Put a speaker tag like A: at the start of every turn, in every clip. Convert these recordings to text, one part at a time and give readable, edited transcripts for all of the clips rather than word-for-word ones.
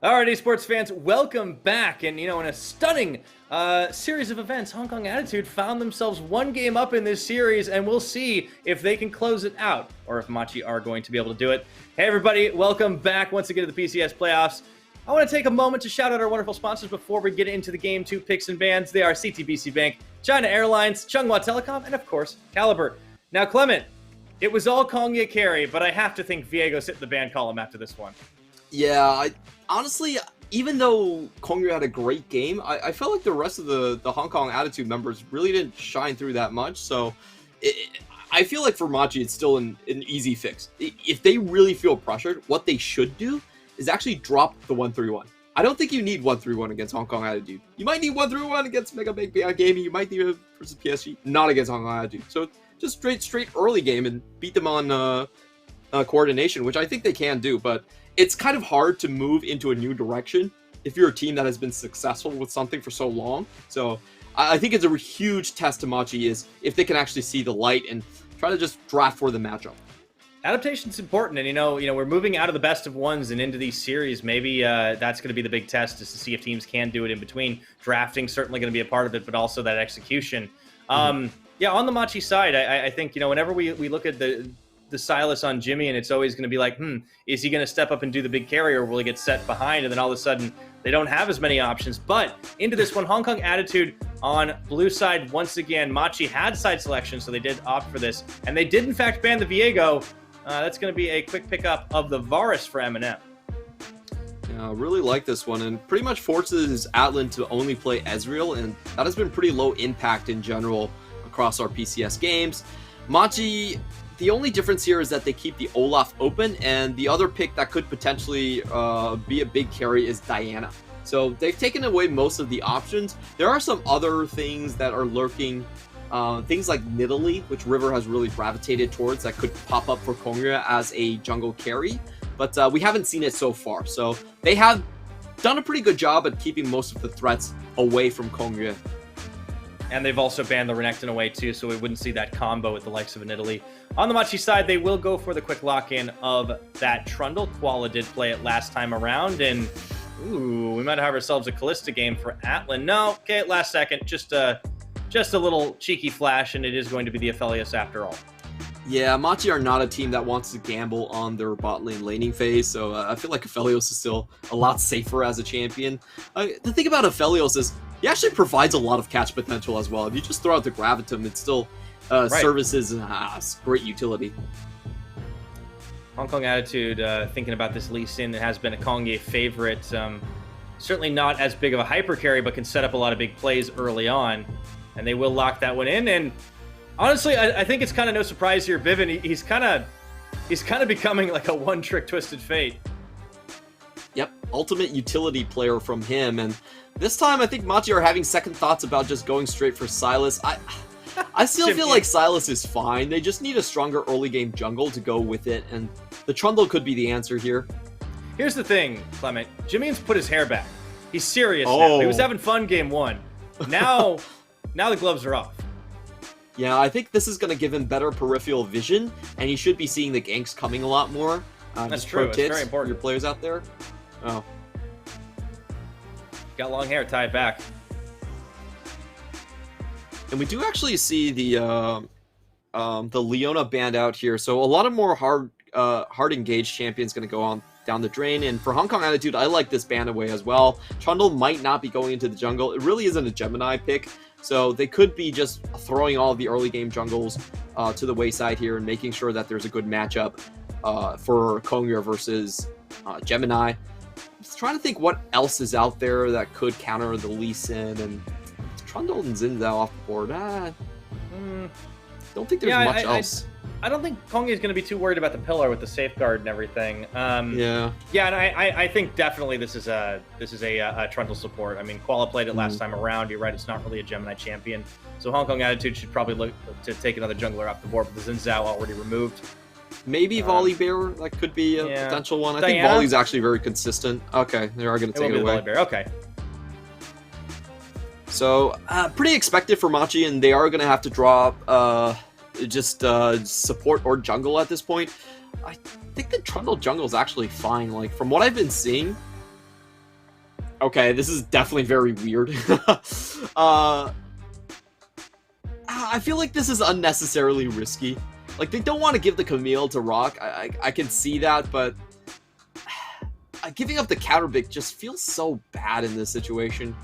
A: Alrighty, sports fans, welcome back. And, in a stunning series of events, Hong Kong Attitude found themselves one game up in this series, and we'll see if they can close it out or if Machi are going to be able to do it. Hey, everybody, welcome back once again to the PCS playoffs. I want to take a moment to shout out our wonderful sponsors before we get into the Game 2 picks and bans. They are CTBC Bank, China Airlines, Chunghwa Telecom, and, of course, Caliber. Now, Clement, it was all Kongya carry, but I have to think Viego's hit the ban column after this one.
B: Yeah, honestly, even though Kongyu had a great game, I felt like the rest of the Hong Kong Attitude members really didn't shine through that much. So I feel like for Machi, it's still an easy fix. If they really feel pressured, what they should do is actually drop the 1-3-1. I don't think you need 1-3-1 against Hong Kong Attitude. You might need 1-3-1 against Mega Big Beyond Gaming. You might need it versus PSG, not against Hong Kong Attitude. So just straight early game and beat them on coordination, which I think they can do, but it's kind of hard to move into a new direction if you're a team that has been successful with something for so long. So I think it's a huge test to Machi is if they can actually see the light and try to just draft for the matchup.
A: Adaptation's important, and we're moving out of the best of ones and into these series. Maybe that's going to be the big test, is to see if teams can do it in between. Drafting certainly going to be a part of it, but also that execution. Yeah, on the Machi side, I think whenever we look at the Silas on Jimmy, and it's always going to be like, is he going to step up and do the big carry, or will he get set behind? And then all of a sudden, they don't have as many options. But into this one, Hong Kong Attitude on blue side, once again, Machi had side selection, so they did opt for this. And they did, in fact, ban the Viego. That's going to be a quick pickup of the Varus for Eminem.
B: Yeah, I really like this one, and pretty much forces Atlan to only play Ezreal, and that has been pretty low impact in general across our PCS games. Machi, the only difference here is that they keep the Olaf open, and the other pick that could potentially be a big carry is Diana. So they've taken away most of the options. There are some other things that are lurking, things like Nidalee, which River has really gravitated towards, that could pop up for Kongya as a jungle carry, but we haven't seen it so far. So they have done a pretty good job at keeping most of the threats away from Kongya.
A: And they've also banned the Renekton away too, so we wouldn't see that combo with the likes of an Italy. On the Machi side, they will go for the quick lock-in of that Trundle. Koala did play it last time around, and we might have ourselves a Callista game for Atlan. No, okay, at last second, just a little cheeky flash, and it is going to be the Aphelios after all.
B: Yeah, Machi are not a team that wants to gamble on their bot lane laning phase, so I feel like Aphelios is still a lot safer as a champion. The thing about Aphelios is he actually provides a lot of catch potential as well. If you just throw out the Gravitum, it still services great utility.
A: Hong Kong Attitude, thinking about this Lee Sin, it has been a Kongye favorite. Certainly not as big of a hyper carry, but can set up a lot of big plays early on. And they will lock that one in. And honestly, I think it's kind of no surprise here. Bivin, he's kind of becoming like a one-trick Twisted Fate.
B: Yep, ultimate utility player from him. And this time, I think Machi are having second thoughts about just going straight for Silas. I still feel like Silas is fine. They just need a stronger early game jungle to go with it, and the Trundle could be the answer here.
A: Here's the thing, Clement. Jimmy's put his hair back. He's serious now. He was having fun game one. Now the gloves are off.
B: Yeah, I think this is going to give him better peripheral vision, and he should be seeing the ganks coming a lot more.
A: That's true. It's very important.
B: For your players out there. Oh.
A: Got long hair, tie it back.
B: And we do actually see the Leona band out here, so a lot of more hard engaged champions going to go on down the drain. And for Hong Kong Attitude, I like this ban away as well. Trundle might not be going into the jungle. It really isn't a Gemini pick, so they could be just throwing all of the early game jungles to the wayside here and making sure that there's a good matchup for Kongya versus Gemini. Just trying to think what else is out there that could counter the Lee Sin, and Trundle and Zinzao off the board. Don't think there's much else.
A: I don't think Kongya is going to be too worried about the pillar with the safeguard and everything.
B: Yeah,
A: and I think definitely this is a Trundle support. I mean, Koala played it last time around. You're right; it's not really a Gemini champion, so Hong Kong Attitude should probably look to take another jungler off the board. But the Zinzao already removed.
B: Maybe Volibear, that could be a potential one. I think Volley's actually very consistent. Okay, they are going to take it away.
A: Okay.
B: So, pretty expected for Machi, and they are going to have to drop support or jungle at this point. I think the Trundle jungle is actually fine. Like, from what I've been seeing, Okay, this is definitely very weird. I feel like this is unnecessarily risky. Like, they don't want to give the Camille to Rock. I can see that, but giving up the counter pick just feels so bad in this situation.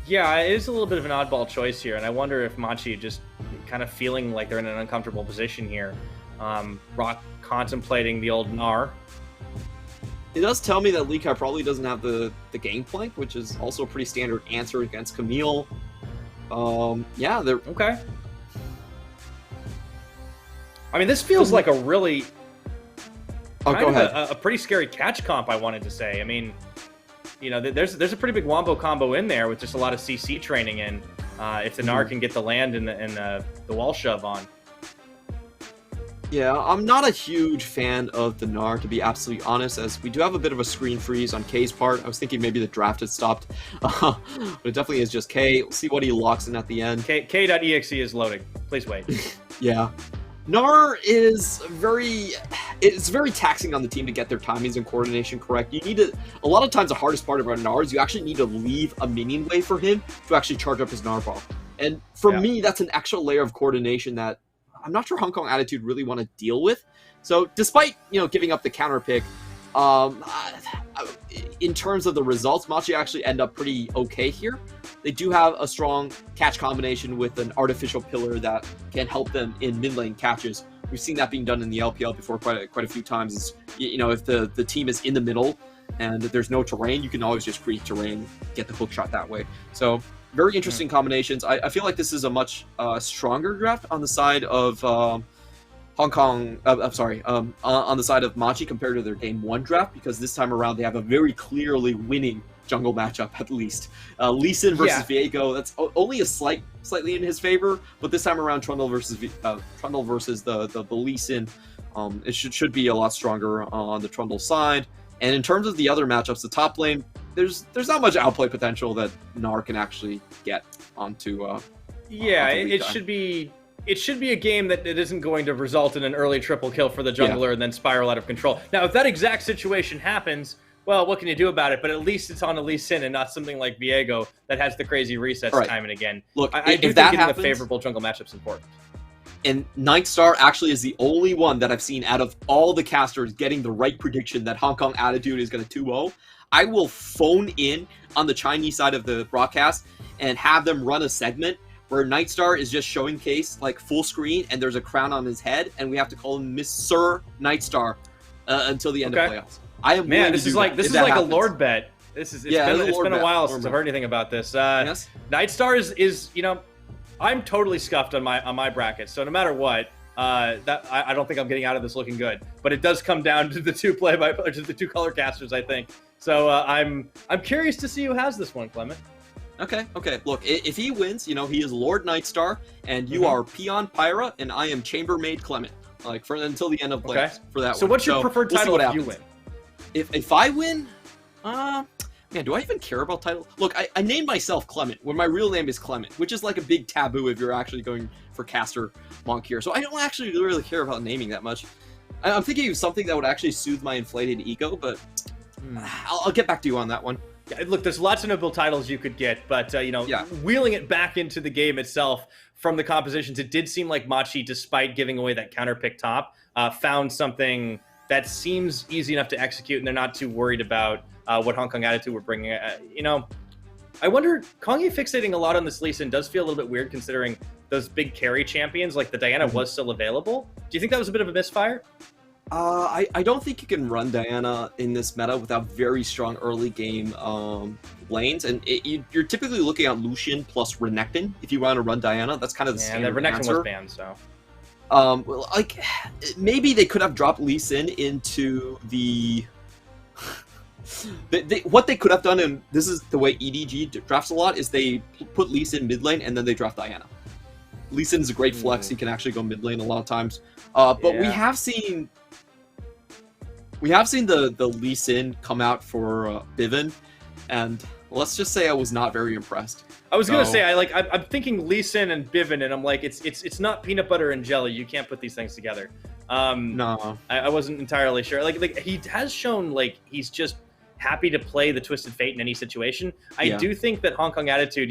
A: Yeah, it is a little bit of an oddball choice here, and I wonder if Machi just kind of feeling like they're in an uncomfortable position here. Rock contemplating the old Gnar.
B: It does tell me that Lee Kai probably doesn't have the Gangplank, which is also a pretty standard answer against Camille. Yeah, they're...
A: Okay. I mean, this feels like a really...
B: Oh, go ahead.
A: A pretty scary catch comp, I wanted to say. I mean, you know, there's a pretty big wombo combo in there with just a lot of CC training in. If the Gnar can get the land and the wall shove on.
B: Yeah, I'm not a huge fan of the Gnar, to be absolutely honest, as we do have a bit of a screen freeze on K's part. I was thinking maybe the draft had stopped, but it definitely is just K. We'll see what he locks in at the end.
A: K.exe is loading. Please wait.
B: Yeah. Gnar is very taxing on the team to get their timings and coordination correct. You need to, a lot of times the hardest part about Gnar is you actually need to leave a minion way for him to actually charge up his Gnar ball. And for me, that's an extra layer of coordination that I'm not sure Hong Kong Attitude really want to deal with. So despite, you know, giving up the counter pick, in terms of the results, Machi actually end up pretty okay here. They do have a strong catch combination with an artificial pillar that can help them in mid lane catches. We've seen that being done in the LPL before quite a few times. Is, you know, if the team is in the middle and there's no terrain, you can always just create terrain, get the hook shot that way. So very interesting combinations. I feel like this is a much stronger draft on the side of Hong Kong. I'm sorry, on the side of Machi compared to their Game 1 draft, because this time around they have a very clearly winning jungle matchup at least. Lee Sin versus Viego, that's only a slightly in his favor, but this time around Trundle versus the Lee Sin, it should be a lot stronger on the Trundle side. And in terms of the other matchups, the top lane, there's not much outplay potential that Gnar can actually get onto.
A: It should be a game that it isn't going to result in an early triple kill for the jungler and then spiral out of control. Now, if that exact situation happens, well, what can you do about it? But at least it's on a Lee Sin and not something like Viego that has the crazy resets time and again.
B: Look,
A: I do think getting a favorable jungle matchup's important.
B: And Nightstar actually is the only one that I've seen out of all the casters getting the right prediction that Hong Kong Attitude is going to 2-0. I will phone in on the Chinese side of the broadcast and have them run a segment where Nightstar is just showing case like full screen and there's a crown on his head and we have to call him Mr. Nightstar until the end of playoffs. I am
A: this is like a Lord bet. It's been a while since I've heard anything about this.
B: Yes.
A: Nightstar is you know, I'm totally scuffed on my bracket. So no matter what, I don't think I'm getting out of this looking good. But it does come down to the two color casters, I think. So I'm curious to see who has this one, Clement.
B: Okay. Look, if he wins, you know, he is Lord Nightstar, and you are Peon Pyra, and I am Chambermaid Clement. Like until the end of playoffs for that.
A: So what's your preferred title if you win?
B: If I win, man, do I even care about title? Look, I named myself Clement when my real name is Clement, which is like a big taboo if you're actually going for caster monk here. So I don't actually really care about naming that much. I'm thinking of something that would actually soothe my inflated ego, but I'll get back to you on that one.
A: Yeah, look, there's lots of noble titles you could get, but you know, wheeling it back into the game itself from the compositions, it did seem like Machi, despite giving away that counter pick top, found something that seems easy enough to execute, and they're not too worried about what Hong Kong Attitude were bringing. You know, I wonder, Kongi fixating a lot on this Lee Sin does feel a little bit weird considering those big carry champions, like the Diana was still available. Do you think that was a bit of a misfire?
B: I don't think you can run Diana in this meta without very strong early game lanes, and you're typically looking at Lucian plus Renekton if you want to run Diana. That's kind of the standard
A: Renekton
B: answer.
A: was banned, so.
B: Well, like maybe they could have dropped Lee Sin into the. What they could have done, and this is the way EDG drafts a lot, is they put Lee Sin mid lane and then they draft Diana. Lee Sin is a great flex; he can actually go mid lane a lot of times. But we have seen the Lee Sin come out for Bivin, and let's just say I was not very impressed.
A: I was gonna say I'm thinking Lee Sin and Bivin, and I'm like, it's not peanut butter and jelly. You can't put these things together.
B: No,
A: I wasn't entirely sure. Like he has shown like he's just happy to play the Twisted Fate in any situation. I
B: Yeah.
A: do think that Hong Kong Attitude,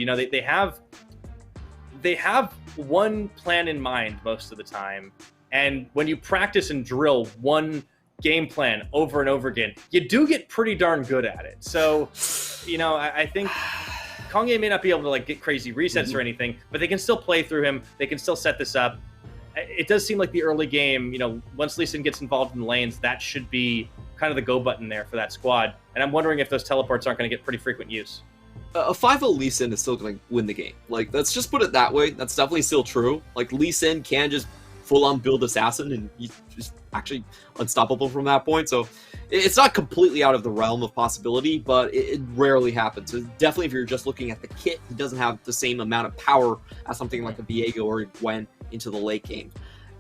A: they have one plan in mind most of the time. And when you practice and drill one game plan over and over again, you do get pretty darn good at it. So, I think Kongye may not be able to like get crazy resets or anything, but they can still play through him. They can still set this up. It does seem like the early game, once Lee Sin gets involved in the lanes, that should be kind of the go button there for that squad. And I'm wondering if those teleports aren't going to get pretty frequent use.
B: A 5-0 Lee Sin is still going to win the game. Like, let's just put it that way. That's definitely still true. Like, Lee Sin can just full-on build Assassin, and he's just actually unstoppable from that point. So it's not completely out of the realm of possibility, but it rarely happens. So definitely, if you're just looking at the kit, he doesn't have the same amount of power as something like a Viego or a Gwen into the late game.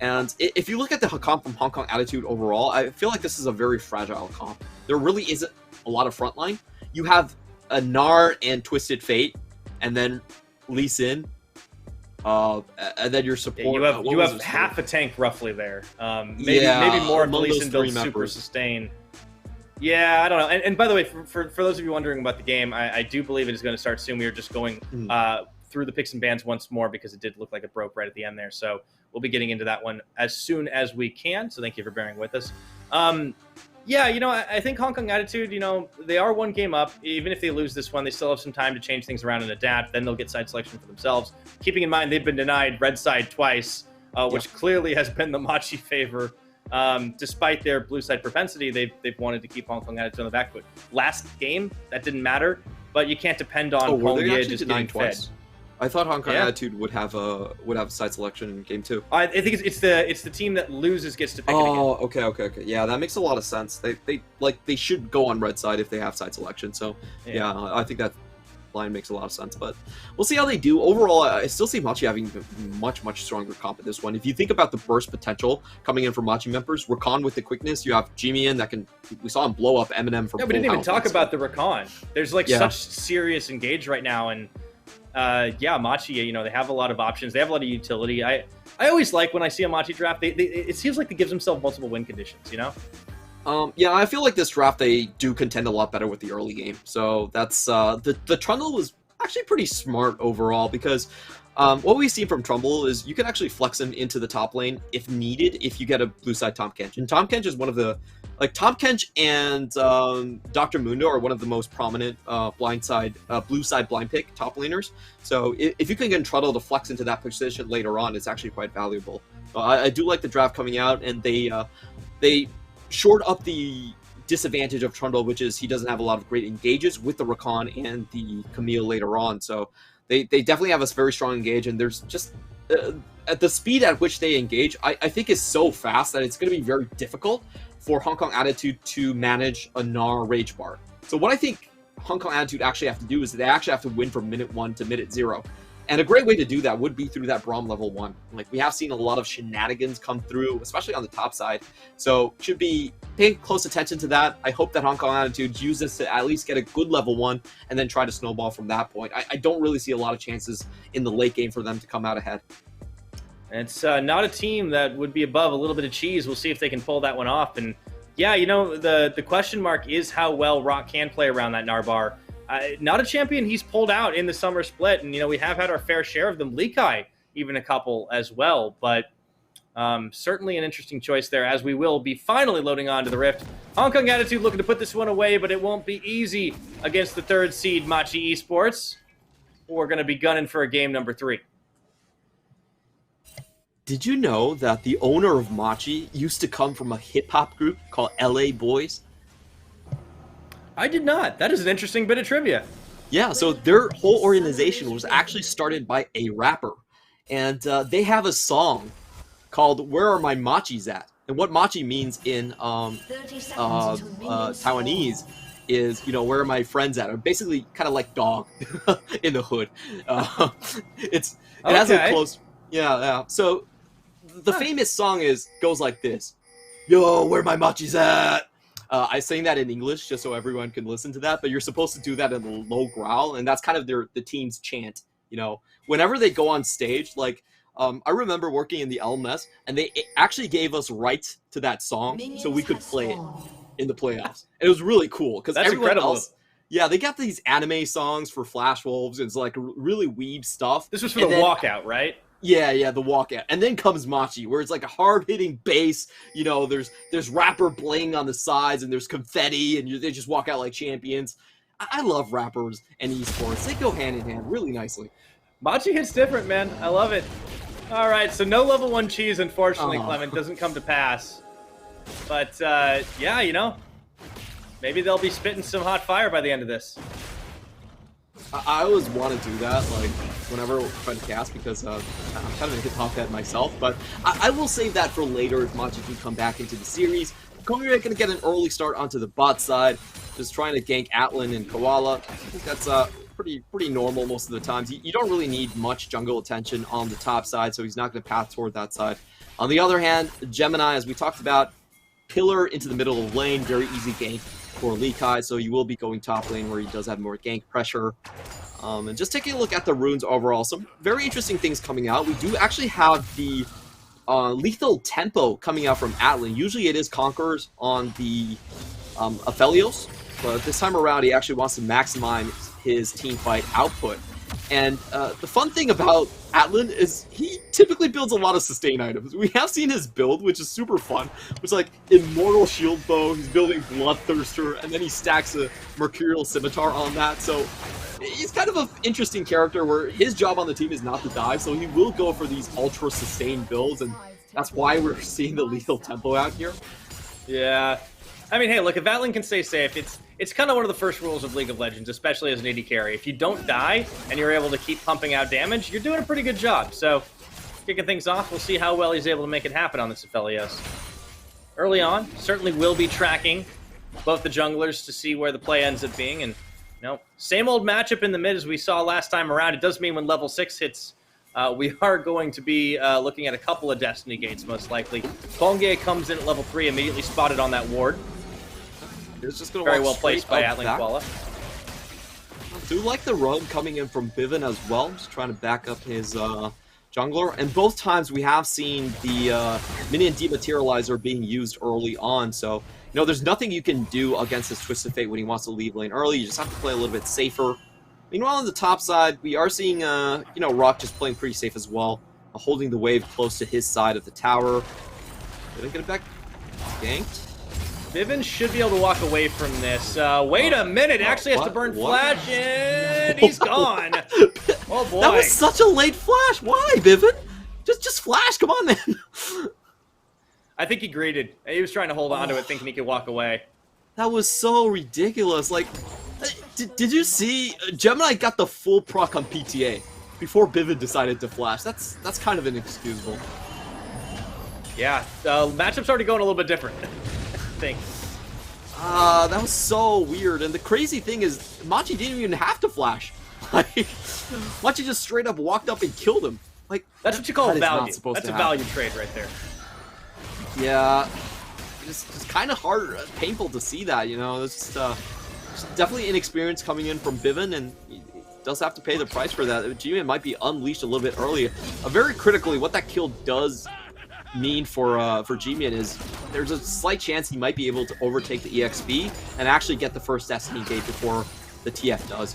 B: And if you look at the comp from Hong Kong Attitude overall, I feel like this is a very fragile comp. There really isn't a lot of frontline. You have a Gnar and Twisted Fate, and then Lee Sin, and then your support.
A: You have half a tank roughly there. Maybe more if Lee Sin builds super sustain. Yeah, I don't know. And by the way, for those of you wondering about the game, I do believe it is going to start soon. We are just going through the picks and bans once more because it did look like it broke right at the end there. So we'll be getting into that one as soon as we can. So thank you for bearing with us. I think Hong Kong Attitude, they are one game up. Even if they lose this one, they still have some time to change things around and adapt. Then they'll get side selection for themselves. Keeping in mind, they've been denied red side twice, which clearly has been the Machi favor. Despite their blue side propensity, they've wanted to keep Hong Kong Attitude on the back foot. Last game, that didn't matter, but you can't depend on Hongye just getting fed.
B: I thought Hong Kong Attitude would have a side selection in game 2.
A: I think it's the team that loses gets to pick it again.
B: Oh, okay. Yeah, that makes a lot of sense. They should go on red side if they have side selection. So yeah, I think that line makes a lot of sense. But we'll see how they do. Overall, I still see Machi having much stronger comp at this one. If you think about the burst potential coming in from Machi members, Rakan with the quickness, you have Jimian that we saw him blow up Eminem from.
A: Yeah, we didn't even talk about the Rakan. There's such serious engage right now, and Machi, they have a lot of options. They have a lot of utility. I always like when I see a Machi draft, it seems like they gives themselves multiple win conditions,
B: I feel like this draft, they do contend a lot better with the early game. So that's, the Trundle was actually pretty smart overall because what we've seen from Trumbull is you can actually flex him into the top lane if needed if you get a blue side Tahm Kench. And Tahm Kench is one of the, Tahm Kench and Dr. Mundo are one of the most prominent blue side blind pick top laners. So if you can get Trundle to flex into that position later on, it's actually quite valuable. I do like the draft coming out, and they shored up the disadvantage of Trundle, which is he doesn't have a lot of great engages with the Rakan and the Camille later on. So they definitely have a very strong engage, and there's just at the speed at which they engage, I think is so fast that it's going to be very difficult for Hong Kong Attitude to manage a Gnar Rage Bar. So what I think Hong Kong Attitude actually have to do is they actually have to win from minute 1 to minute 0. And a great way to do that would be through that Braum level 1. We have seen a lot of shenanigans come through, especially on the top side. So should be paying close attention to that. I hope that Hong Kong Attitude use this to at least get a good level 1 and then try to snowball from that point. I don't really see a lot of chances in the late game for them to come out ahead.
A: It's not a team that would be above a little bit of cheese. We'll see if they can pull that one off. And yeah, the question mark is how well Rock can play around that Narbar. Not a champion he's pulled out in the summer split, and we have had our fair share of them. Likai, even a couple as well, but certainly an interesting choice there, as we will be finally loading on to the Rift. Hong Kong Attitude looking to put this one away, but it won't be easy against the 3rd seed Machi Esports. We're going to be gunning for a game number 3.
B: Did you know that the owner of Machi used to come from a hip-hop group called LA Boys?
A: I did not. That is an interesting bit of trivia.
B: Yeah, so their whole organization was actually started by a rapper. And they have a song called Where Are My Machis At? And what machi means in Taiwanese is, where are my friends at? Or basically kind of like dog in the hood. It has a close... Yeah. So the famous song goes like this. Yo, where my machis at? I sing that in English just so everyone can listen to that, but you're supposed to do that in a low growl, and that's kind of the team's chant. Whenever they go on stage, I remember working in the LMS, and they actually gave us rights to that song so we could play it in the playoffs. And it was really cool because everyone
A: incredible.
B: else, yeah, they got these anime songs for Flash Wolves. It's like really weeb stuff.
A: This was for the walkout, right?
B: Yeah, the walkout. And then comes Machi, where it's like a hard-hitting bass. You know, there's rapper bling on the sides, and there's confetti, and they just walk out like champions. I love rappers and esports. They go hand in hand really nicely.
A: Machi hits different, man. I love it. All right, so no level 1 cheese, unfortunately, Clement. Doesn't come to pass. But, yeah, you know, maybe they'll be spitting some hot fire by the end of this.
B: I always want to do that, like, whenever I try to cast, because I'm kind of a hip-hop head myself, but I will save that for later if Machi can come back into the series. Kongrea going to get an early start onto the bot side, just trying to gank Atlan and Koala. I think that's pretty normal most of the times. You don't really need much jungle attention on the top side, so he's not going to path toward that side. On the other hand, Gemini, as we talked about, pillar into the middle of the lane, very easy gank for Lee Kai, so you will be going top lane where he does have more gank pressure. And just taking a look at the runes overall, some very interesting things coming out. We do actually have the lethal tempo coming out from Atlan. Usually it is Conquerors on the Aphelios, but this time around he actually wants to maximize his team fight output. And the fun thing about Atlan is he typically builds a lot of sustain items. We have seen his build, which is super fun. It's like Immortal Shield Bow, he's building Bloodthirster, and then he stacks a Mercurial Scimitar on that. So he's kind of an interesting character where his job on the team is not to die, so he will go for these ultra sustain builds, and that's why we're seeing the lethal tempo out here.
A: Yeah. I mean, hey, look, if Atlan can stay safe, it's kind of one of the first rules of League of Legends, especially as an AD carry. If you don't die and you're able to keep pumping out damage, you're doing a pretty good job. So, kicking things off, we'll see how well he's able to make it happen on this Aphelios. Early on, certainly will be tracking both the junglers to see where the play ends up being. And, you know, same old matchup in the mid as we saw last time around. It does mean when level 6 hits, we are going to be looking at a couple of Destiny gates, most likely. Kongye comes in at level 3, immediately spotted on that ward.
B: It's just gonna
A: very well placed by Atlan Koala.
B: I do like the run coming in from Bivin as well, just trying to back up his jungler. And both times we have seen the minion dematerializer being used early on, so you know there's nothing you can do against this Twisted Fate when he wants to leave lane early. You just have to play a little bit safer. Meanwhile, on the top side, we are seeing you know, Rock just playing pretty safe as well, holding the wave close to his side of the tower. Did I get it back? Ganked.
A: Bivin should be able to walk away from this. Wait a minute, actually has to burn flash, and he's gone. Oh boy.
B: That was such a late flash. Why, Bivin? Just flash, come on, man.
A: I think he greeted. He was trying to hold on to it, thinking he could walk away.
B: That was so ridiculous. Like, did you see Gemini got the full proc on PTA before Bivin decided to flash? That's kind of inexcusable.
A: Yeah, matchup's already going a little bit different. Thing.
B: That was so weird. And the crazy thing is, Machi didn't even have to flash. Like, Machi just straight up walked up and killed him. Like,
A: that's what you call value. That's a value trade right there.
B: Yeah, it's kind of hard, painful to see that. You know, it's just definitely inexperience coming in from Bivin, and he does have to pay the price for that. G-Man might be unleashed a little bit earlier. Very critically, what that kill does mean for G-Man is there's a slight chance he might be able to overtake the EXP and actually get the first Destiny gate before the TF does.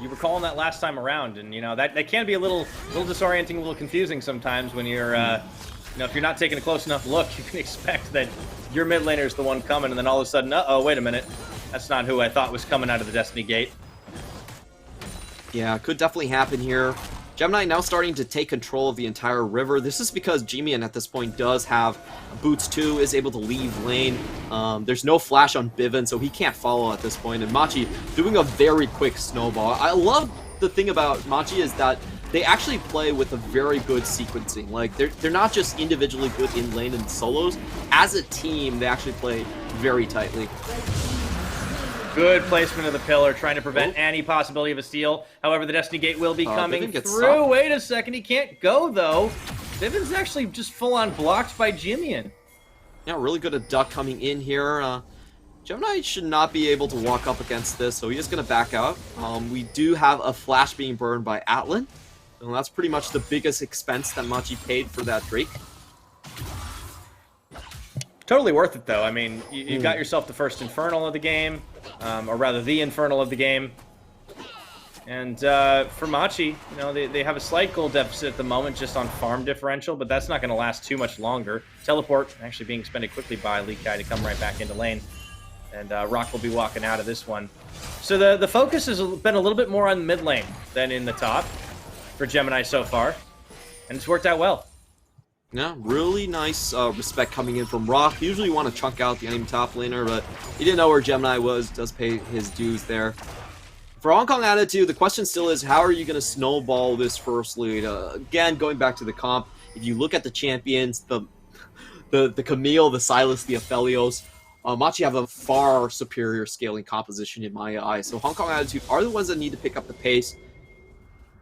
A: You were calling that last time around, and you know that can be a little disorienting, a little confusing sometimes when you're you know, if you're not taking a close enough look, you can expect that your mid laner is the one coming, and then all of a sudden, uh-oh, wait a minute, that's not who I thought was coming out of the Destiny gate.
B: Yeah, could definitely happen here. Gemini now starting to take control of the entire river. This is because G-Man at this point does have Boots 2, is able to leave lane. There's no flash on Bivin, so he can't follow at this point. And Machi doing a very quick snowball. I love the thing about Machi is that they actually play with a very good sequencing. Like, they're not just individually good in lane and solos. As a team, they actually play very tightly.
A: Good placement of the pillar, trying to prevent any possibility of a steal. However, the Destiny Gate will be coming through.
B: Stopped.
A: Wait a second, he can't go, though. Bivin's actually just full-on blocked by Jimian.
B: Yeah, really good at Duck coming in here. Gemini should not be able to walk up against this, so he is going to back out. We do have a flash being burned by Atlan, and that's pretty much the biggest expense that Machi paid for that Drake.
A: Totally worth it, though. I mean, you got yourself the first Infernal of the game, or rather the Infernal of the game. And for Machi, you know, they have a slight goal deficit at the moment just on farm differential, but that's not going to last too much longer. Teleport actually being expended quickly by Likai to come right back into lane. And Rock will be walking out of this one. So the focus has been a little bit more on the mid lane than in the top for Gemini so far. And it's worked out well.
B: Yeah, really nice respect coming in from Rock. Usually you want to chunk out the enemy top laner, but he didn't know where Gemini was. Does pay his dues there. For Hong Kong Attitude, the question still is, how are you going to snowball this first lead? Again, going back to the comp, if you look at the champions, the Camille, the Silas, the Aphelios, Machi have a far superior scaling composition in my eyes. So Hong Kong Attitude are the ones that need to pick up the pace.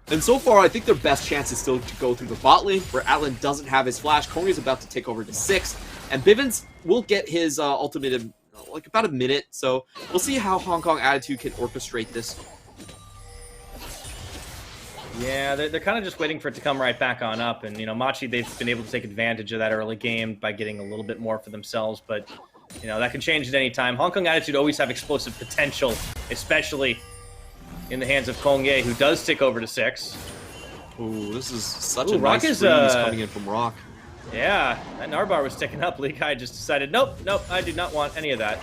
B: And so far, I think their best chance is still to go through the bot lane, where Atlan doesn't have his flash. Kongri is about to take over to 6, and Bivens will get his ultimate in like about a minute. So we'll see how Hong Kong Attitude can orchestrate this.
A: Yeah, they're kind of just waiting for it to come right back on up. And, you know, Machi, they've been able to take advantage of that early game by getting a little bit more for themselves. But, you know, that can change at any time. Hong Kong Attitude always have explosive potential, especially in the hands of Kong Ye, who does tick over to 6.
B: Ooh, this is such a
A: Rock
B: nice freeze coming in from Rock.
A: Yeah, that Narbar was ticking up. Likai just decided, nope, I do not want any of that.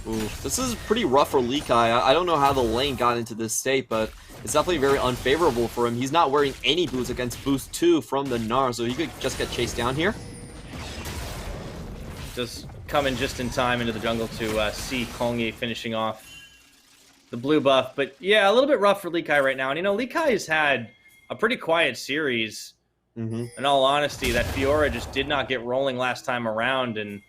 B: Ooh, this is pretty rough for Likai. I don't know how the lane got into this state, but it's definitely very unfavorable for him. He's not wearing any boots against boost 2 from the Gnar, so he could just get chased down here.
A: Just coming just in time into the jungle to see Kong Ye finishing off the blue buff. But yeah, a little bit rough for Likai right now. And you know, Likai has had a pretty quiet series. In all honesty, that Fiora just did not get rolling last time around. And,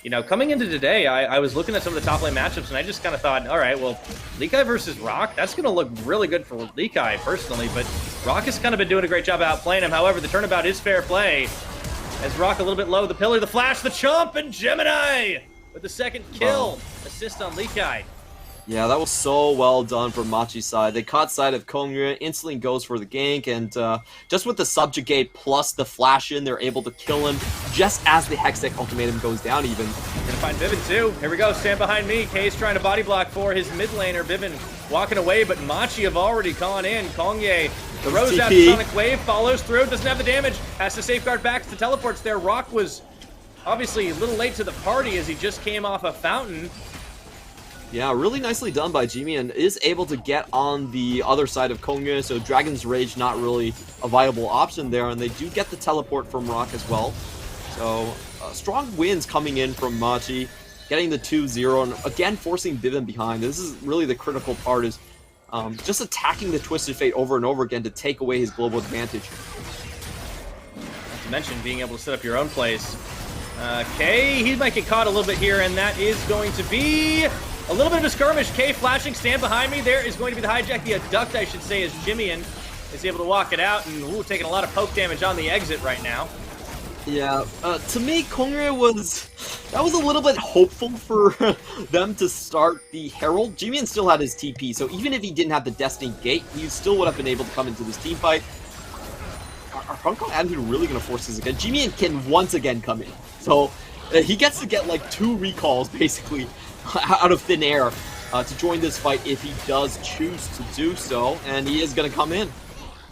A: you know, coming into today, I was looking at some of the top lane matchups, and I just kind of thought, all right, well, Likai versus Rock, that's going to look really good for Likai personally. But Rock has kind of been doing a great job outplaying him. However, the turnabout is fair play. As Rock a little bit low, the pillar, the flash, the chomp, and Gemini with the second kill. Assist on Likai.
B: Yeah, that was so well done from Machi's side. They caught sight of Kongyue, instantly goes for the gank, and just with the subjugate plus the flash in, they're able to kill him just as the Hextech ultimatum goes down even.
A: We're gonna find Bivin too. Here we go, stand behind me. Kay's trying to body block for his mid laner. Bivin walking away, but Machi have already gone in. Kongye throws out the Sonic Wave, follows through, doesn't have the damage, has to safeguard back to the teleports there. Rock was obviously a little late to the party as he just came off a fountain.
B: Yeah, really nicely done by Jimmy, and is able to get on the other side of Kongye, so Dragon's Rage not really a viable option there, and they do get the teleport from Rock as well. So, strong wins coming in from Machi, getting the 2-0, and again forcing Bivin behind. This is really the critical part, is just attacking the Twisted Fate over and over again to take away his global advantage.
A: Not to mention being able to set up your own plays. Kay, he might get caught a little bit here, and that is going to be a little bit of a skirmish. Kay flashing, stand behind me. There is going to be the hijack, the abduct, I should say, as Jimmy is able to walk it out, and taking a lot of poke damage on the exit right now.
B: Yeah, to me, Kongre was a little bit hopeful for them to start the Herald. Jimian still had his TP, so even if he didn't have the Destiny Gate, he still would have been able to come into this team fight. Are Hong Kong Attitude really going to force this again? Jimian can once again come in, so he gets to get like 2 recalls, basically, out of thin air to join this fight if he does choose to do so, and he is going to come in.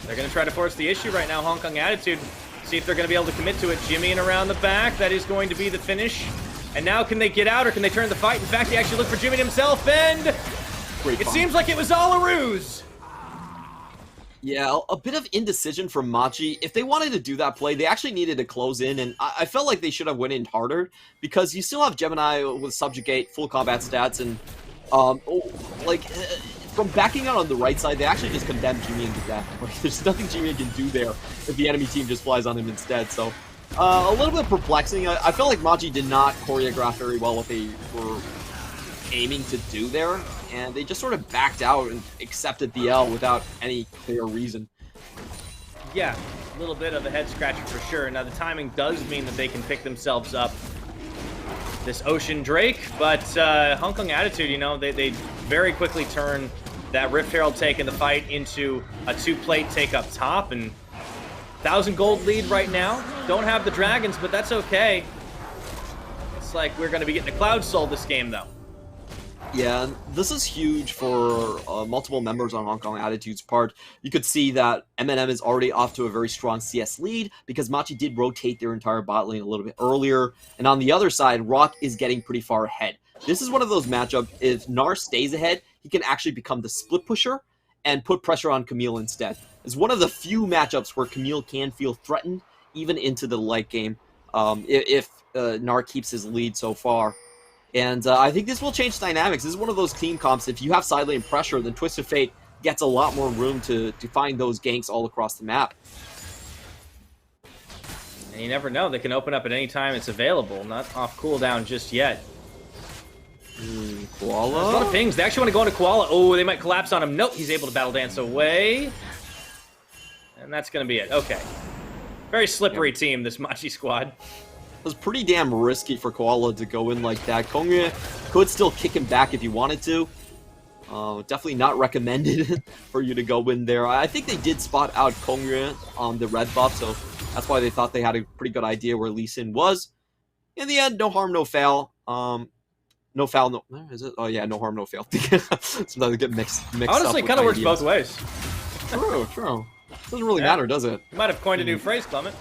A: They're going to try to force the issue right now, Hong Kong Attitude. See if they're going to be able to commit to it. Jimmy in around the back. That is going to be the finish. And now can they get out or can they turn the fight? In fact, they actually look for Jimmy himself, and it seems like it was all a ruse.
B: Yeah, a bit of indecision from Machi. If they wanted to do that play, they actually needed to close in, and I felt like they should have went in harder, because you still have Gemini with Subjugate, full combat stats, and from backing out on the right side, they actually just condemned Jimian to death. Like, there's nothing Jimian can do there if the enemy team just flies on him instead. So, a little bit perplexing. I felt like Machi did not choreograph very well what they were aiming to do there, and they just sort of backed out and accepted the L without any clear reason.
A: Yeah, a little bit of a head scratcher for sure. Now, the timing does mean that they can pick themselves up this Ocean Drake, but Hong Kong Attitude, you know, they very quickly turn that Rift Herald take in the fight into a 2-plate take up top, and 1,000 gold lead right now. Don't have the dragons, but that's okay. Looks like we're going to be getting a Cloud Soul this game, though.
B: Yeah, this is huge for multiple members on Hong Kong Attitude's part. You could see that M&M is already off to a very strong CS lead because Machi did rotate their entire bot lane a little bit earlier. And on the other side, Rock is getting pretty far ahead. This is one of those matchups, if Nar stays ahead, he can actually become the split pusher and put pressure on Camille instead. It's one of the few matchups where Camille can feel threatened, even into the late game, if Nar keeps his lead so far. And I think this will change dynamics. This is one of those team comps. If you have side lane pressure, then Twisted Fate gets a lot more room to find those ganks all across the map.
A: And you never know. They can open up at any time it's available. Not off cooldown just yet.
B: Koala?
A: There's a lot of pings. They actually want to go into Koala. Oh, they might collapse on him. Nope, he's able to battle dance away. And that's going to be it. Okay. Very slippery team, this Machi squad.
B: It was pretty damn risky for Koala to go in like that. Kongyue could still kick him back if he wanted to. Definitely not recommended for you to go in there. I think they did spot out Kongyue on the red buff, so that's why they thought they had a pretty good idea where Lee Sin was. In the end, no harm, no foul. No foul, no... Is it? Oh yeah, no harm, no foul. Sometimes they get mixed
A: Honestly,
B: up
A: it kind of works
B: ideas.
A: both ways.
B: True. Doesn't really matter, does it?
A: You might have coined a new phrase, Clement.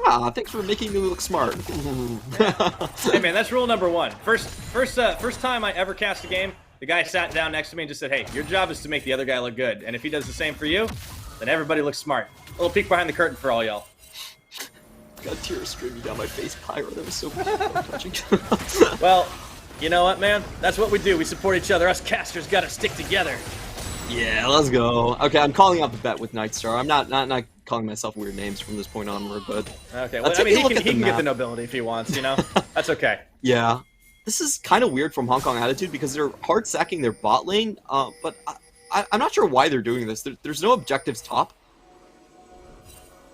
B: Ah, thanks for making me look smart.
A: Hey man, that's rule number one. First time I ever cast a game, the guy sat down next to me and just said, hey, your job is to make the other guy look good. And if he does the same for you, then everybody looks smart. A little peek behind the curtain for all y'all.
B: Got tears streaming down my face, Pyro. That was so touching.
A: Well, you know what, man? That's what we do. We support each other. Us casters gotta stick together.
B: Yeah, let's go. Okay, I'm calling out the bet with Nightstar. I'm not calling myself weird names from this point onward, but...
A: Okay, well, I mean, he can get the nobility if he wants, you know? That's okay.
B: Yeah. This is kind of weird from Hong Kong Attitude because they're hard sacking their bot lane, but I'm not sure why they're doing this. There's no objectives top.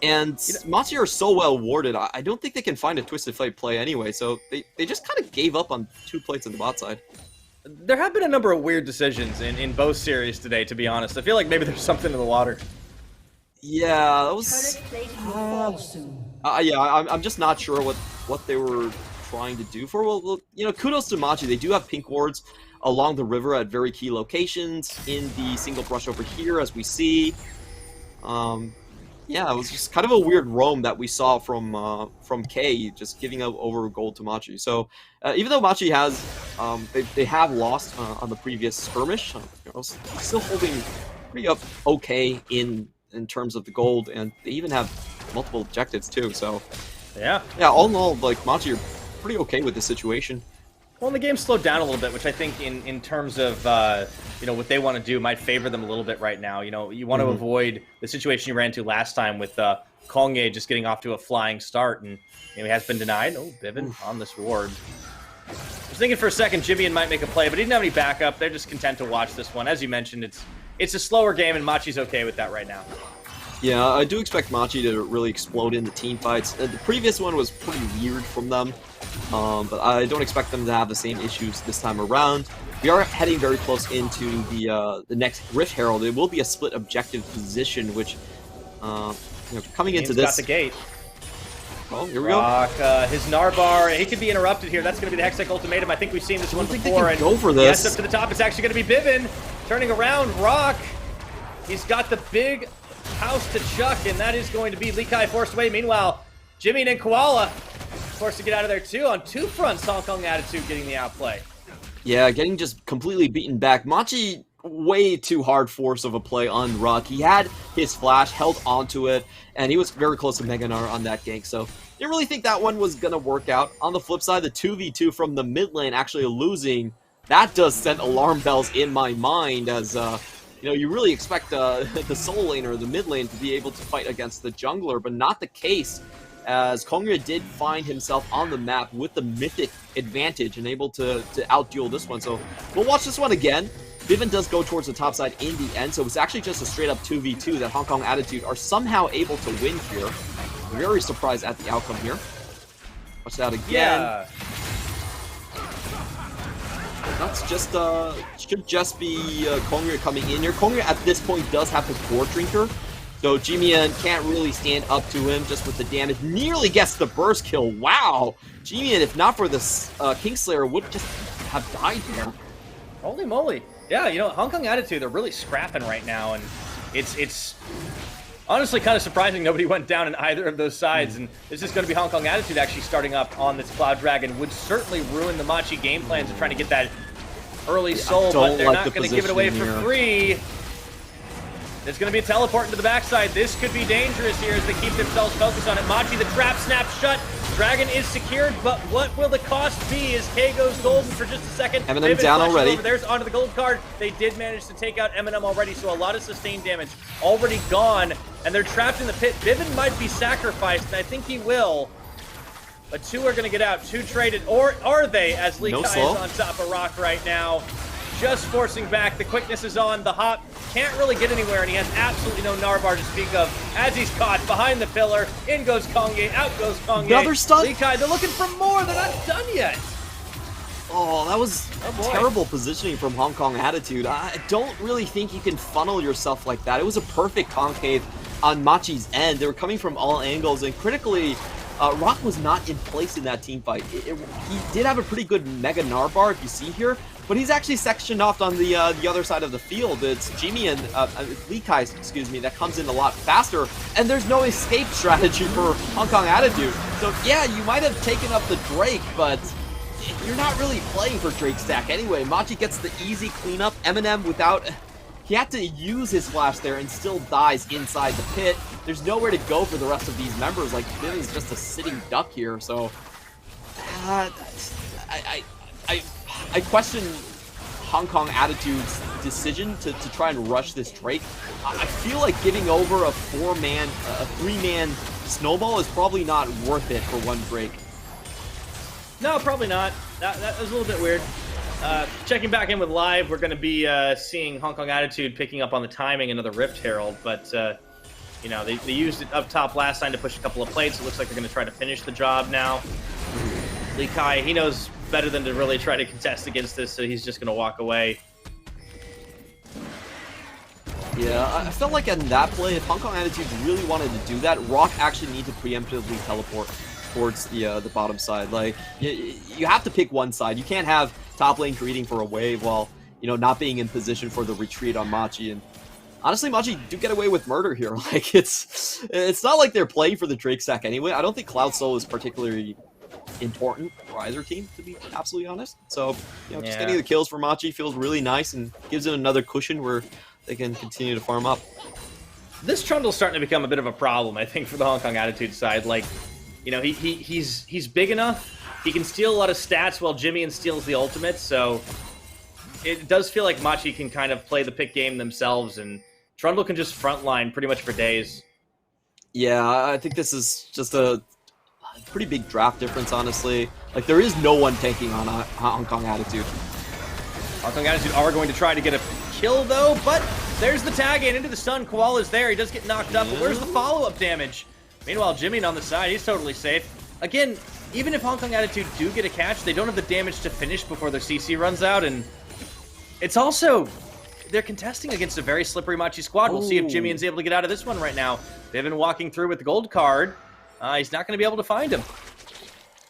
B: And Machi are so well warded, I don't think they can find a Twisted Fate play anyway, so they just kind of gave up on 2 plates on the bot side.
A: There have been a number of weird decisions in both series today, to be honest. I feel like maybe there's something in the water.
B: Yeah, that was... yeah, I'm just not sure what they were trying to do for. Well, you know, kudos to Machi. They do have pink wards along the river at very key locations in the single brush over here, as we see. Yeah, it was just kind of a weird roam that we saw from K, just giving up over gold to Machi. So even though Machi has, they have lost on the previous skirmish, you know, still holding pretty up okay in terms of the gold, and they even have multiple objectives too. So yeah, all in all, like Machi are pretty okay with the situation.
A: Well, the game slowed down a little bit, which I think in terms of, you know, what they want to do might favor them a little bit right now. You know, you want to avoid the situation you ran into last time with Kongyue just getting off to a flying start, and you know, he has been denied. Oh, Bivin on this ward. I was thinking for a second Jibian might make a play, but he didn't have any backup. They're just content to watch this one. As you mentioned, it's a slower game, and Machi's okay with that right now.
B: Yeah, I do expect Machi to really explode in the team fights. The previous one was pretty weird from them. But I don't expect them to have the same issues this time around. We are heading very close into the next Rift Herald. It will be a split objective position, which, you know, coming into this...
A: got the gate.
B: Oh, here we
A: go. His Narbar, he could be interrupted here. That's going to be the Hextech Ultimatum. I think we've seen this one before.
B: They can go for this.
A: Yes, up to the top. It's actually going to be Bivin turning around. Rock, he's got the big house to chuck, and that is going to be Lee Kai forced away. Meanwhile, Jimmy and Koala forced to get out of there too. On 2 fronts, Hong Kong Attitude getting the outplay. Yeah,
B: getting just completely beaten back. Machi, way too hard force of a play on Rock. He had his flash, held onto it, and he was very close to Meganar on that gank, so didn't really think that one was going to work out. On the flip side, the 2v2 from the mid lane actually losing, that does send alarm bells in my mind, as you know, you really expect the soul lane or the mid lane to be able to fight against the jungler, but not the case, as Kongyue did find himself on the map with the mythic advantage and able to outduel this one. So we'll watch this one again. Bivin does go towards the top side in the end, so it's actually just a straight up 2v2 that Hong Kong Attitude are somehow able to win here. Very surprised at the outcome here. Watch that again.
A: Yeah.
B: That's just, should just be Kongyue coming in here. Kongyue at this point does have his Board Drinker, So G-Man can't really stand up to him just with the damage. Nearly gets the burst kill. Wow. G-Man, if not for this Kingslayer, would just have died here.
A: Holy moly. Yeah, you know, Hong Kong Attitude, they're really scrapping right now, and it's honestly kind of surprising nobody went down in either of those sides, and this is going to be Hong Kong Attitude actually starting up on this Cloud Dragon. Would certainly ruin the Machi game plans of trying to get that early soul, but they're not going to give it away for free. There's going to be a teleport into the backside. This could be dangerous here as they keep themselves focused on it. Machi, the trap snaps shut. Dragon is secured, but what will the cost be as K goes golden for just a second?
B: Eminem down already.
A: There's onto the gold card. They did manage to take out Eminem already, so a lot of sustained damage already gone, and they're trapped in the pit. Viven might be sacrificed, and I think he will. But two are going to get out. Two traded, or are they, as Lee Kai is on top of Rock right now. Just forcing back. The quickness is on. The hop can't really get anywhere, and he has absolutely no Narvar to speak of as he's caught behind the pillar. In goes Kongye, out goes Kongye.
B: Another stun.
A: Lee Kai, they're looking for more. They're not done yet.
B: Oh, that was terrible positioning from Hong Kong Attitude. I don't really think you can funnel yourself like that. It was a perfect concave on Machi's end. They were coming from all angles, and critically, Rock was not in place in that team fight. He did have a pretty good Mega Narvar, if you see here, but he's actually sectioned off on the other side of the field. It's Jimmy and Lee Kai, excuse me, that comes in a lot faster, and there's no escape strategy for Hong Kong Attitude. So yeah, you might have taken up the Drake, but you're not really playing for Drake stack anyway. Machi gets the easy cleanup. Eminem without... He had to use his flash there and still dies inside the pit. There's nowhere to go for the rest of these members. Like, this is just a sitting duck here, so... I question Hong Kong Attitude's decision to try and rush this Drake. I feel like giving over a three-man snowball is probably not worth it for one Drake.
A: No, probably not. That was a little bit weird. Checking back in with live, we're going to be seeing Hong Kong Attitude picking up on the timing, another Rift Herald, but you know, they used it up top last time to push a couple of plates. It looks like they're going to try to finish the job now. Lee Kai, he knows better than to really try to contest against this, so he's just going to walk away.
B: Yeah, I felt like in that play, if Hong Kong Attitude really wanted to do that, Rock actually need to preemptively teleport towards the bottom side. Like, you have to pick one side. You can't have top lane greeting for a wave while, you know, not being in position for the retreat on Machi. And honestly, Machi do get away with murder here. Like, it's not like they're playing for the Drake stack anyway. I don't think Cloud Soul is particularly important for either team, to be absolutely honest. So, you know, just getting the kills for Machi feels really nice and gives them another cushion where they can continue to farm up.
A: This Trundle's starting to become a bit of a problem, I think, for the Hong Kong Attitude side. Like, you know, he's big enough. He can steal a lot of stats while Jimmy steals the ultimate, so it does feel like Machi can kind of play the pick game themselves, and Trundle can just frontline pretty much for days.
B: Yeah, I think this is just a pretty big draft difference, honestly. Like, there is no one tanking on Hong Kong Attitude.
A: Hong Kong Attitude are going to try to get a kill, though, but there's the tag in into the stun. Koala's there. He does get knocked up, but where's the follow-up damage? Meanwhile, Jimmy on the side, he's totally safe. Again, even if Hong Kong Attitude do get a catch, they don't have the damage to finish before their CC runs out, and it's also... They're contesting against a very slippery Machi squad. We'll see if Jimmy's able to get out of this one right now. They've been walking through with the gold card. He's not going to be able to find him.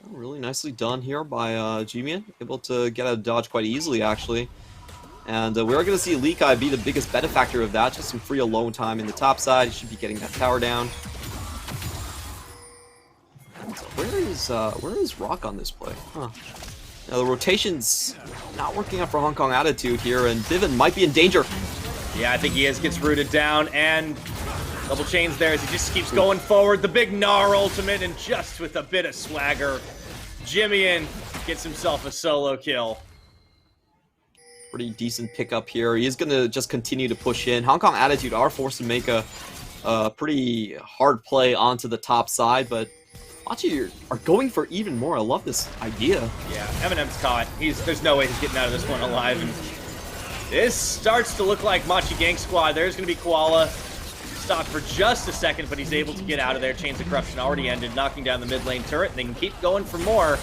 B: Really nicely done here by G-Man. Able to get out of dodge quite easily, actually. And we are going to see Lee Kai be the biggest benefactor of that. Just some free alone time in the top side. He should be getting that tower down. Where is Rock on this play? Huh. Now the rotation's not working out for Hong Kong Attitude here, and Viven might be in danger.
A: Yeah, I think he gets rooted down, and double chains there as he just keeps going forward. The big Gnar ultimate, and just with a bit of swagger, Jimmy gets himself a solo kill.
B: Pretty decent pickup here. He is going to just continue to push in. Hong Kong Attitude are forced to make a pretty hard play onto the top side, but Machi are going for even more. I love this idea.
A: Yeah, Eminem's caught. There's no way he's getting out of this one alive. And this starts to look like Machi Gang Squad. There's going to be Koala. Stopped for just a second, but he's able to get out of there. Chains of Corruption already ended, knocking down the mid lane turret, and they can keep going for more.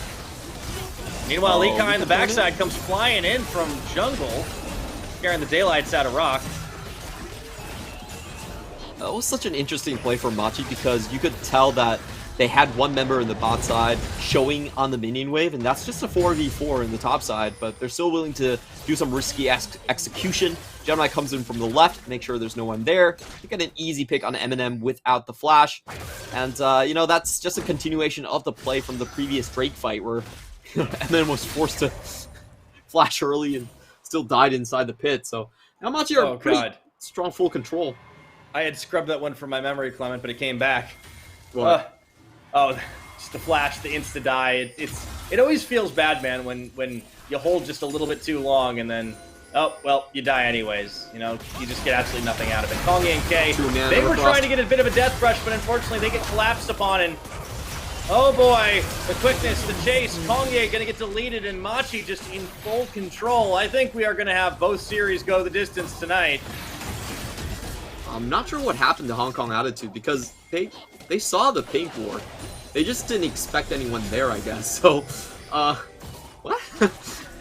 A: Meanwhile, Lee Kai on the backside comes flying in from jungle, scaring the daylights out of Rock.
B: That was such an interesting play for Machi because you could tell that they had one member in the bot side showing on the minion wave, and that's just a 4v4 in the top side, but they're still willing to do some risky execution. Gemini comes in from the left, make sure there's no one there. You get an easy pick on Eminem without the flash. And, you know, that's just a continuation of the play from the previous Drake fight where Eminem was forced to flash early and still died inside the pit. So now Machi are pretty strong full control.
A: I had scrubbed that one from my memory, Clement, but it came back. Oh, just the flash, the insta-die. It always feels bad, man, when you hold just a little bit too long and then, oh, well, you die anyways. You know, you just get absolutely nothing out of it. Kongye and K, they were trying to get a bit of a death rush, but unfortunately they get collapsed upon, and oh boy, the quickness, the chase. Kongye going to get deleted, and Machi just in full control. I think we are going to have both series go the distance tonight.
B: I'm not sure what happened to Hong Kong Attitude because they saw the pink ward. They just didn't expect anyone there, I guess. So, what?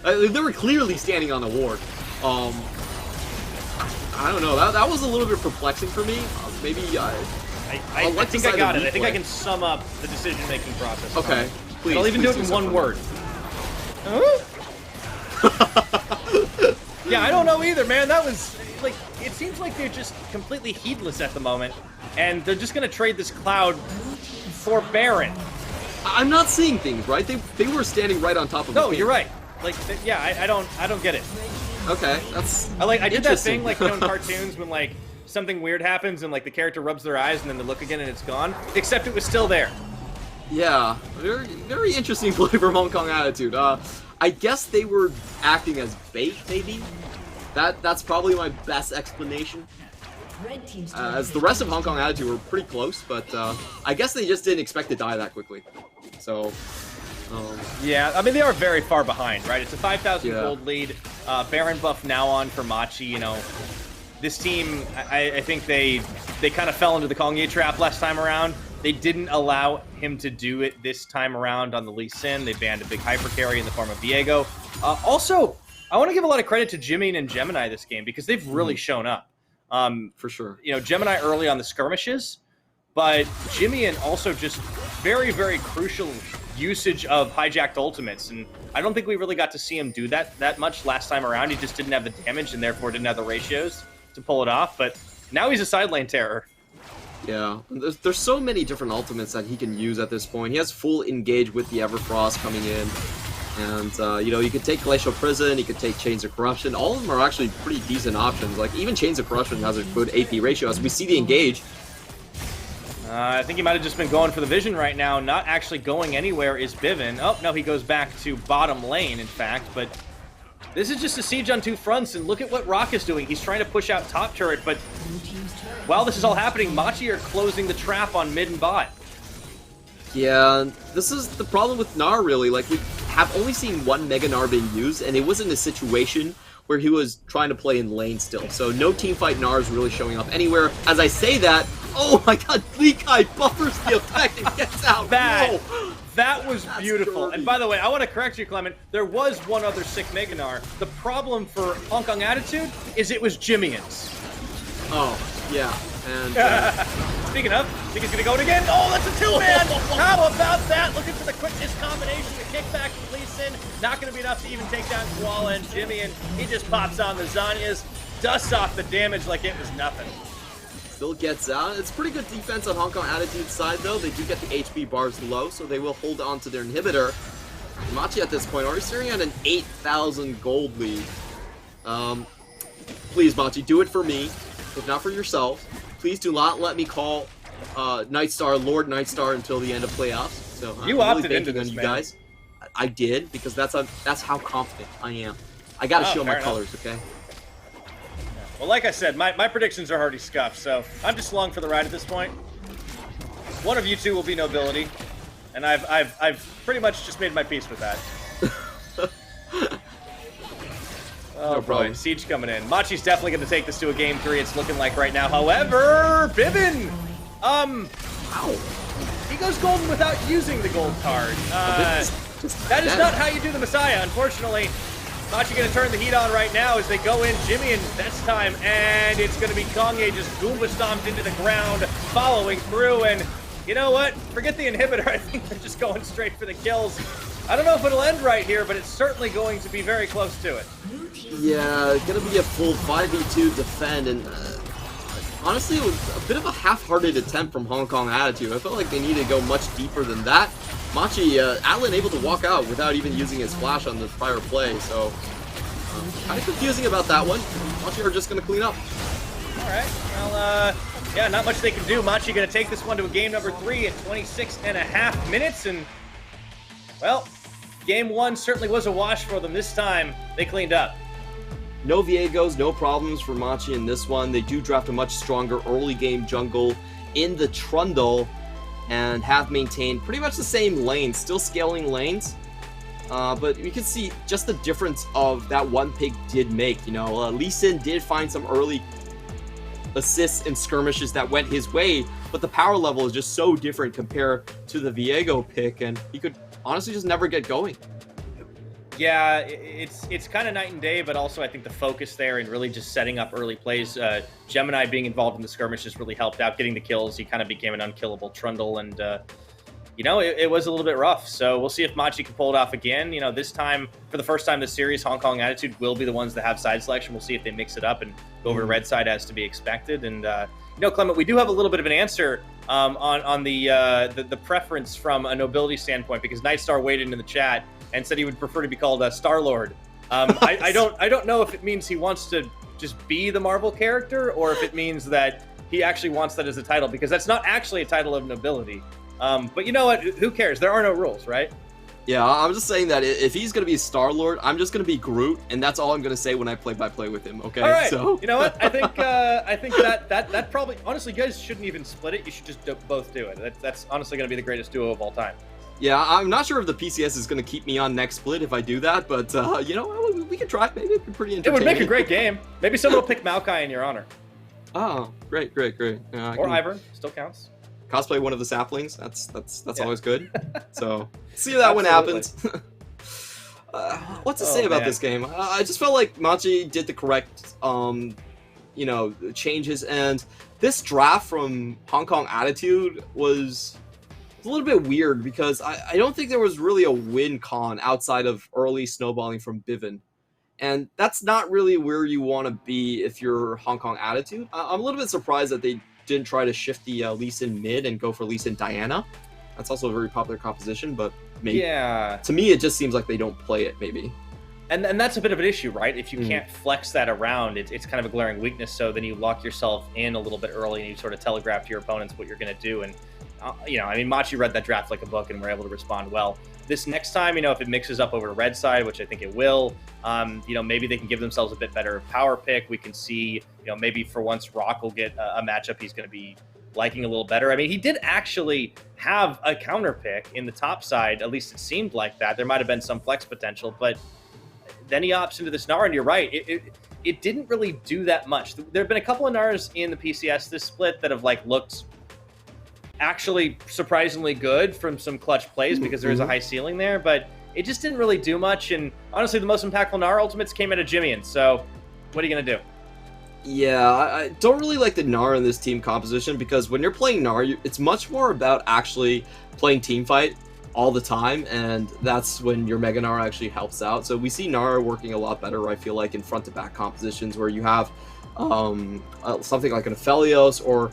B: They were clearly standing on the ward. I don't know. That was a little bit perplexing for me. Maybe
A: I think I got it. I think I can sum up the decision-making process.
B: Okay, please.
A: I'll even do it in one word. Huh? Yeah, I don't know either, man. That was like, it seems like they're just completely heedless at the moment, and they're just gonna trade this Cloud for Baron.
B: I'm not seeing things right. They were standing right on top of.
A: No, you're right. Like, yeah, I don't get it.
B: Okay, that's.
A: I did that thing like, you know, in cartoons when like something weird happens and like the character rubs their eyes and then they look again and it's gone. Except it was still there.
B: Yeah, very interesting play from Hong Kong Attitude. I guess they were acting as bait, maybe. That's probably my best explanation. As the rest of Hong Kong Attitude were pretty close, but I guess they just didn't expect to die that quickly. So.
A: Yeah, I mean, they are very far behind, right? It's a 5,000 gold lead. Baron buff now on for Machi, you know. This team, I think they kind of fell into the Kongye trap last time around. They didn't allow him to do it this time around on the Lee Sin. They banned a big hyper carry in the form of Viego. Also, I want to give a lot of credit to Jimmy and Gemini this game because they've really shown up.
B: For sure.
A: You know, Gemini early on the skirmishes, but Jimmy and also just very, very crucial usage of hijacked ultimates, and I don't think we really got to see him do that much last time around. He just didn't have the damage and therefore didn't have the ratios to pull it off, but now he's a side lane terror.
B: Yeah, there's so many different ultimates that he can use at this point. He has full engage with the Everfrost coming in, and you know, you could take Glacial Prison, you could take Chains of Corruption. All of them are actually pretty decent options. Like, even Chains of Corruption has a good AP ratio, as we see the engage.
A: I think he might have just been going for the vision right now. Not actually going anywhere is Bivin. Oh, no, he goes back to bottom lane, in fact. But this is just a siege on two fronts, and look at what Rock is doing. He's trying to push out top turret, but while this is all happening, Machi are closing the trap on mid and bot.
B: Yeah, this is the problem with Gnar, really. Like, we have only seen one Mega Gnar being used, and it was in a situation where he was trying to play in lane still. So no teamfight Gnar is really showing up anywhere. As I say that, oh my god, Leakai buffers the effect and gets out.
A: That was beautiful. And by the way, I want to correct you, Clement. There was one other sick Mega Gnar. The problem for Hong Kong Attitude is it was Jimmyans.
B: Oh, yeah. And
A: speaking of, I think he's gonna go in again. Oh, that's a two-man! How about that? Looking for the quickness combination, the kickback from Lee Sin. Not gonna be enough to even take down Koala and Jimmy, and he just pops on the Zanyas, dusts off the damage like it was nothing.
B: Still gets out. It's pretty good defense on Hong Kong Attitude's side, though. They do get the HP bars low, so they will hold on to their inhibitor. Machi at this point already staring at an 8,000 gold lead. Please, Machi, do it for me, if not for yourself. Please do not let me call Nightstar Lord Nightstar until the end of playoffs. So
A: you opted into this,
B: on you
A: man.
B: guys. I did, because that's how confident I am. I gotta show my colors, okay?
A: Well, like I said, my predictions are already scuffed, so I'm just along for the ride at this point. One of you two will be nobility, and I've pretty much just made my peace with that. Oh, no boy, Siege coming in. Machi's definitely going to take this to a game 3, it's looking like right now. However, Bivin, he goes golden without using the gold card. That is not how you do the Messiah, unfortunately. Machi going to turn the heat on right now as they go in. Jimmy and this time, and it's going to be Kanye just Goomba stomped into the ground, following through, and you know what? Forget the inhibitor. I think they're just going straight for the kills. I don't know if it'll end right here, but it's certainly going to be very close to it.
B: Yeah, gonna be a full 5v2 defend, and honestly, it was a bit of a half-hearted attempt from Hong Kong Attitude. I felt like they needed to go much deeper than that. Machi, Atlan able to walk out without even using his flash on the prior play, so kind of confusing about that one. Machi are just gonna clean up.
A: All right, well, yeah, not much they can do. Machi going to take this one to a game number 3 at 26.5 minutes, and well, game 1 certainly was a wash for them. This time, they cleaned up.
B: No Viegos, no problems for Machi in this one. They do draft a much stronger early game jungle in the Trundle and have maintained pretty much the same lanes, still scaling lanes. But you can see just the difference of that one pick did make. You know, Lee Sin did find some early assists and skirmishes that went his way, but the power level is just so different compared to the Viego pick, and he could honestly just never get going.
A: Yeah, it's kind of night and day, but also I think the focus there and really just setting up early plays. Gemini being involved in the skirmishes really helped out, getting the kills. He kind of became an unkillable Trundle, and you know, it was a little bit rough. So we'll see if Machi can pull it off again. You know, this time, for the first time this series, Hong Kong Attitude will be the ones that have side selection. We'll see if they mix it up and go over to red side as to be expected. And you know, Clement, we do have a little bit of an answer on the preference from a nobility standpoint, because Nightstar weighed in the chat and said he would prefer to be called Star-Lord. I don't know if it means he wants to just be the Marvel character, or if it means that he actually wants that as a title, because that's not actually a title of nobility. But you know what? Who cares? There are no rules, right?
B: Yeah, I'm just saying that if he's going to be Star-Lord, I'm just going to be Groot, and that's all I'm going to say when I play-by-play with him, okay?
A: All right.
B: So
A: you know what? I think that probably, honestly, you guys shouldn't even split it. You should just both do it. That's honestly going to be the greatest duo of all time.
B: Yeah, I'm not sure if the PCS is going to keep me on next split if I do that, but, you know, we can try. Maybe it'd be pretty entertaining.
A: It would make a great game. Maybe someone will pick Maokai in your honor.
B: Oh, great.
A: Or Ivern. Still counts.
B: Cosplay one of the saplings. That's always good. So, see that when happens. What to say about this game? I just felt like Machi did the correct, you know, changes, and this draft from Hong Kong Attitude was a little bit weird, because I don't think there was really a win con outside of early snowballing from Bivin. And that's not really where you want to be if you're Hong Kong Attitude. I'm a little bit surprised that they didn't try to shift the Lee Sin mid and go for Lee Sin Diana. That's also a very popular composition, but maybe,
A: yeah,
B: to me it just seems like they don't play it, maybe.
A: And that's a bit of an issue, right? If you can't flex that around, it's kind of a glaring weakness. So then you lock yourself in a little bit early, and you sort of telegraph to your opponents what you're going to do. And you know, I mean, Machi read that draft like a book and were able to respond well. This next time, you know, if it mixes up over to red side, which I think it will, you know, maybe they can give themselves a bit better power pick. We can see, you know, maybe for once Rock will get a matchup he's going to be liking a little better. I mean, he did actually have a counter pick in the top side. At least it seemed like that. There might have been some flex potential, but then he opts into this Gnar, and you're right. It didn't really do that much. There have been a couple of Gnars in the PCS this split that have like looked actually surprisingly good from some clutch plays, because there is a high ceiling there, but it just didn't really do much. And honestly, the most impactful Gnar ultimates came out of Jimmy, so what are you going to do?
B: Yeah, I don't really like the Gnar in this team composition, because when you're playing Gnar, it's much more about actually playing team fight all the time, and that's when your Mega Gnar actually helps out. So we see Gnar working a lot better, I feel like, in front-to-back compositions where you have something like an Aphelios or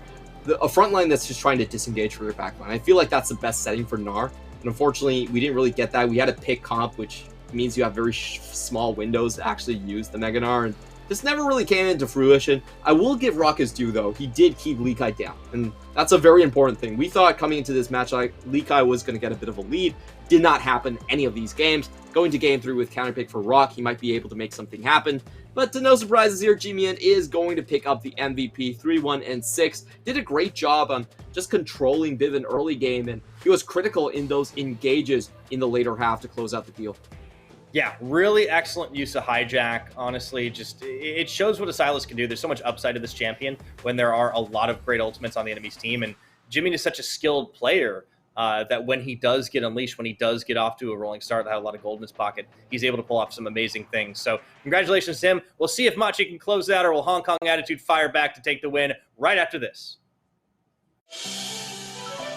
B: a front line that's just trying to disengage from their back line. I feel like that's the best setting for Gnar, and unfortunately, we didn't really get that. We had a pick comp, which means you have very small windows to actually use the Mega Gnar, and this never really came into fruition. I will give Rock his due, though. He did keep Lee Kai down, and that's a very important thing. We thought coming into this match, like, Lee Kai was going to get a bit of a lead. Did not happen any of these games. Going to game 3 with counterpick for Rock, he might be able to make something happen. But to no surprises here, G-Man is going to pick up the MVP 3-1 and 6. Did a great job on just controlling Bivin early game, and he was critical in those engages in the later half to close out the deal.
A: Yeah, really excellent use of hijack. Honestly, just it shows what a Sylas can do. There's so much upside to this champion when there are a lot of great ultimates on the enemy's team, and Jimmy is such a skilled player. that when he does get unleashed, when he does get off to a rolling start, that had a lot of gold in his pocket, he's able to pull off some amazing things. So congratulations to him. We'll see if Machi can close it out, or will Hong Kong Attitude fire back to take the win right after this.